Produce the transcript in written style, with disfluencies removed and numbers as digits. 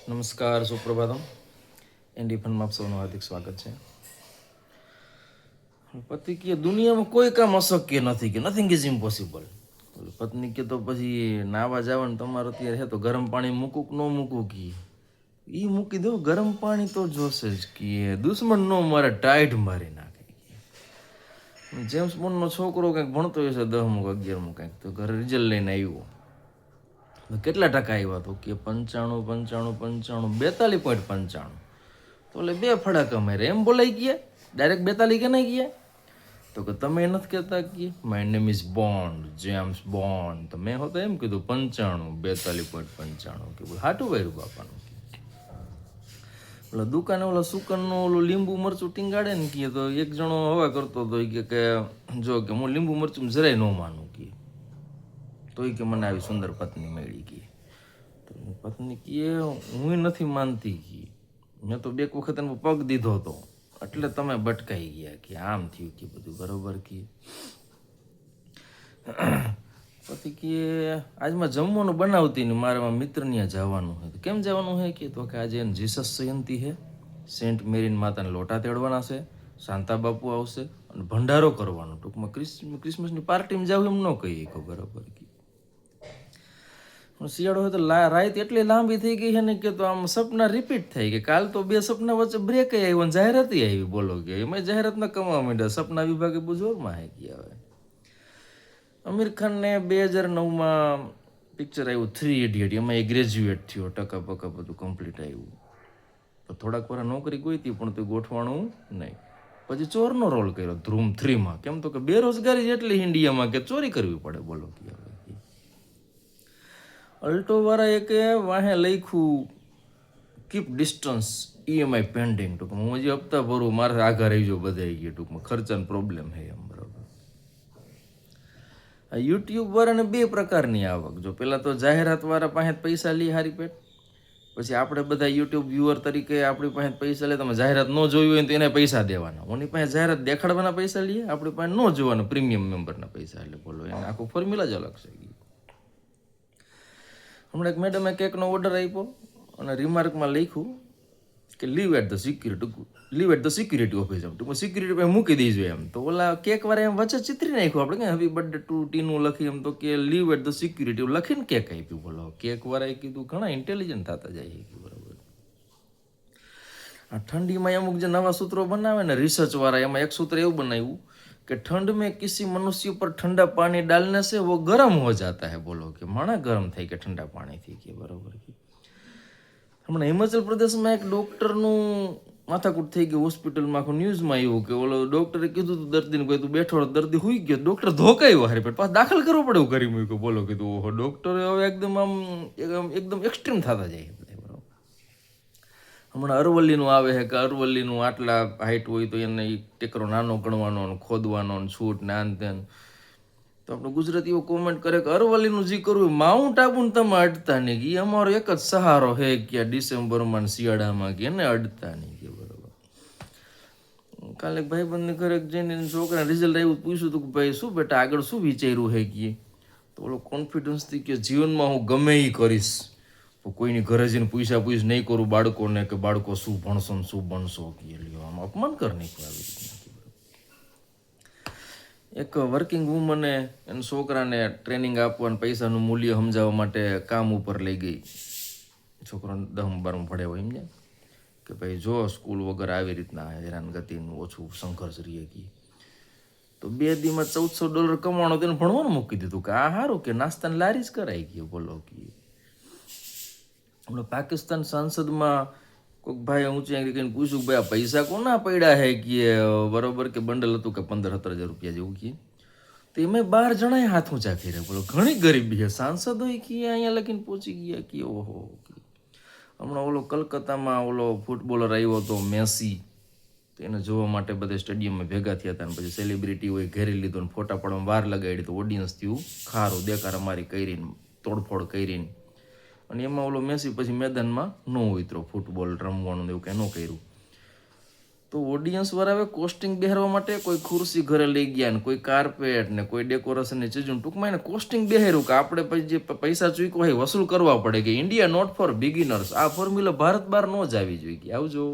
નમસ્કાર, સુપ્રભાતમ. એનડી ફનમાં આપ સૌનું હાર્દિક સ્વાગત છે. પતિ કે દુનિયામાં કોઈ કામ અશક્ય નથી, કે નથિંગ ઇઝ ઇમ્પોસિબલ. પત્ની કે તો પછી નાવા જવાનું તમારે અત્યારે હે તો ગરમ પાણી મૂકું કે ન મૂકું કે એ મૂકી દો. ગરમ પાણી તો જોશે જ કે દુશ્મન નો મારે ટાઈટ મારી નાખે. જેમ્સ બોન્ડનો છોકરો કંઈક ભણતો હશે 10મું કે 11મું કંઈક, તો ઘરે રિઝલ્ટ લઈને આવ્યો. કેટલા ટકા આવ્યા? તો કે 95, 95, 95, 42.95. તો એટલે 2 ફડાકા મારે એમ બોલાઈ ગયા. ડાયરેક્ટ 42 કે નહીં ગયા? તો કે તમે નથી કહેતા કે my name is bond, James bond. તો મેં હોતો એમ કીધું 95, 42.95. કે હાટું વાયરું બાપાનું. ઓલા દુકાને ઓલા સુકનનું ઓલું લીંબુ મરચું ટીંગાડે ને કે તો એક જણો હવા કરતો હતો કે જો કે હું લીંબુ મરચું જરાય ન માનું કે તો કે મને આવી સુંદર પત્ની મળી ગઈ. તો પત્ની કે હું નથી માનતી કે મેં તો 2 વખત એનો પગ દીધો હતો એટલે તમે બટકાઈ ગયા કે આમ થયું કે બધું બરોબર કે. પછી કે આજમાં જમવાનું બનાવતી ને મારા મિત્ર ત્યાં જવાનું હોય. તો કેમ જવાનું હોય કે તો કે આજે એને જીસસ જયંતિ છે, સેન્ટ મેરીન માતાને લોટા તેડવાના છે, શાંતા બાપુ આવશે અને ભંડારો કરવાનો. ટૂંકમાં ક્રિસમસની પાર્ટીમાં જાવ એમ ન કહીએ કે બરાબર કે. શિયાળો હોય તો રાત એટલી લાંબી થઈ ગઈ છે ને કે તો આમ સપના રિપીટ થઈ કે કાલ તો 2 સપના વચ્ચે બ્રેક આવ્યો ને જાહેરાત આવી બોલો કે એમાં જાહેરાતના કમાવા માંડ્યા. સપના વિભાગે બહુ જોરમાં હે કે હવે આમિર ખાનને 2009માં પિક્ચર આવ્યું 3 ઇડિયટ, એમાં એ ગ્રેજ્યુએટ થયો, ટકા પકા બધું કમ્પ્લીટ આવ્યું. તો થોડાક વાર નોકરી ગઈ હતી પણ તો ગોઠવાણું નહીં. પછી ચોરનો રોલ કર્યો ધ્રુમ 3માં. કેમ તો કે બેરોજગારી જેટલી ઇન્ડિયામાં કે ચોરી કરવી પડે બોલો કે. અલ્ટો વાળા એક વાહે લખ્યું કીપ ડિસ્ટન્સ, EMI પેન્ડિંગ. ટૂંકમાં હું હજી હપ્તા ભરું, મારે આઘા રહી જાઓ બધા ગયા. ટૂંકમાં ખર્ચાનો પ્રોબ્લેમ છે એમ બરાબર. આ યુટ્યુબ વાળાને 2 પ્રકારની આવક. જો પેલા તો જાહેરાત વાળા પાસે પૈસા લે હારી પેટ, પછી આપણે બધા યુટ્યુબ વ્યુઅર તરીકે આપણી પાસે પૈસા લે. તમે જાહેરાત ન જોઈ હોય તો એને પૈસા દેવાના. ઓની પાસે જાહેરાત દેખાડવાના પૈસા લઈએ, આપણી પાસે ન જોવાના પ્રીમિયમ મેમ્બરના પૈસા. એટલે બોલો એને આખું ફોર્મ્યુલા જ અલગ છે. હમણાં એક મેડમે કેકનો ઓર્ડર આપ્યો અને રિમાર્કમાં લખ્યું કે leave at the security office. એમ ટૂંકમાં સિક્યુરિટી પાસે મૂકી દેજો એમ. તો ઓલા કેક વાળા એમ વચ્ચે ચિત્રી નાખ્યું આપણે કે હેપી બર્થડે ટુ ટીનું લખી એમ. તો કે લીવ એટ ધ સિક્યુરિટી લખીને કેક આપ્યું. બોલો કેક વાળાએ કીધું ઘણા ઇન્ટેલિજન્ટ થતા જાય બરાબર. આ ઠંડીમાં અમુક જે નવા સૂત્રો બનાવે ને રિસર્ચ વાળા, એમાં એક સૂત્ર એવું બનાવ્યું कि ठंड में किसी मनुष्य पर ठंडा पानी डालने से वो गर्म हो जाता है. बोलो कि माणा गर्म થઈ કે ઠંડા પાણીથી કે બરોબર કે. હમણાં હિમાચલ પ્રદેશમાં એક ડૉક્ટરનું માથાકૂટ થઈ ગઈ હોસ્પિટલમાં. આખું ન્યૂઝમાં આવ્યું કે ઓલો ડૉક્ટરે કીધું હતું દર્દીને કોઈ તું બેઠો, દર્દી હોઈ ગયો, ડૉક્ટર ધોકાયો હારી પેટ પાછું દાખલ કરવો પડે એવું કરી મૂક્યું. બોલો કીધું ઓહો, ડૉક્ટરે હવે એકદમ આમ એકદમ એક્સ્ટ્રીમ થતા જાય. હમણાં અરવલ્લીનું આવે છે કે અરવલ્લીનું આટલા હાઈટ હોય તો એને ટેકરો નાનો ગણવાનો, ખોદવાનો, છૂટ ને આન તેન. તો આપણે ગુજરાતીઓ કોમેન્ટ કરે કે અરવલ્લીનું જે કરવું માઉન્ટ આબુને તમે અડતા નહીં કે એ અમારો એક જ સહારો છે કે ડિસેમ્બરમાં શિયાળામાં કે એને અડતા નહીં કે બરાબર. કાલે ભાઈબંધને ઘરે જઈને છોકરા રિઝલ્ટ આવ્યું, પૂછ્યું હતું કે ભાઈ શું બેટા આગળ શું વિચાર્યું છે કે. તો ઓલો કોન્ફિડન્સથી કે જીવનમાં હું ગમે એ કરીશ, કોઈની ઘરે જઈને પૂછ નહીં કરું બાળકોને કે બાળકો શું ભણશો ને શું બનશો કે. લ્યો આમ અપમાન કરી નાખ્યું આવી રીતના. એક વર્કિંગ વુમને એના છોકરાને ટ્રેનિંગ આપવા પૈસાનું મૂલ્ય સમજાવવા માટે કામ ઉપર લઈ ગઈ. છોકરાને 10મું 12મું ભણ્યા હોય એમને કે ભાઈ જો સ્કૂલ વગર આવી રીતના હેરાનગતિનું ઓછું સંઘર્ષ રહીએ કે. તો 2 દીમાં $1400 કમાણો તેને ભણવાનું મૂકી દીધું કે આ સારું કે નાસ્તાની લારી જ કરાઈ ગયું. બોલો કે હમણાં પાકિસ્તાન સંસદમાં કોઈક ભાઈ ઊંચી આંગળી કહીને પૂછ્યું કે ભાઈ આ પૈસા કોના પડ્યા હે કે બરોબર કે બંડલ હતું કે 15-17 હજાર રૂપિયા જેવું કે. તો એમાં 12 જણાએ હાથ ઊંચા કર્યા. બોલો ઘણી ગરીબી છે. સાંસદો કે અહીંયા લખીને પહોંચી ગયા કે ઓહો. હમણાં ઓલો કલકત્તામાં ઓલો ફૂટબોલર આવ્યો હતો મેસી, તો એને જોવા માટે બધા સ્ટેડિયમમાં ભેગા થયા હતા. અને પછી સેલિબ્રિટીઓએ ઘેરી લીધો ને ફોટા પાડવામાં વાર લગાડી. તો ઓડિયન્સ થયું ખારું, દેકારામારી કરીને, તોડફોડ કરીને. અને એમાં ઓલો મેસી પછી મેદાનમાં ન ઉતરો, ફૂટબોલ રમવાનું એવું કંઈ ન કર્યું. તો તો ઓડિયન્સ વાળા કોસ્ટિંગ બેહારવા માટે કોઈ ખુરશી ઘરે લઈ ગયા ને કોઈ કાર્પેટ ને કોઈ ડેકોરેશનની ચીજો, ટૂંકમાં એને કોસ્ટિંગ બેહાર્યું કે આપણે પછી જે પૈસા ચૂકવા હોય વસૂલ કરવા પડે, કે ઇન્ડિયા નોટ ફોર બિગિનર્સ. આ ફોર્મ્યુલા ભારત બહાર ન જ આવી જોઈએ. આવજો.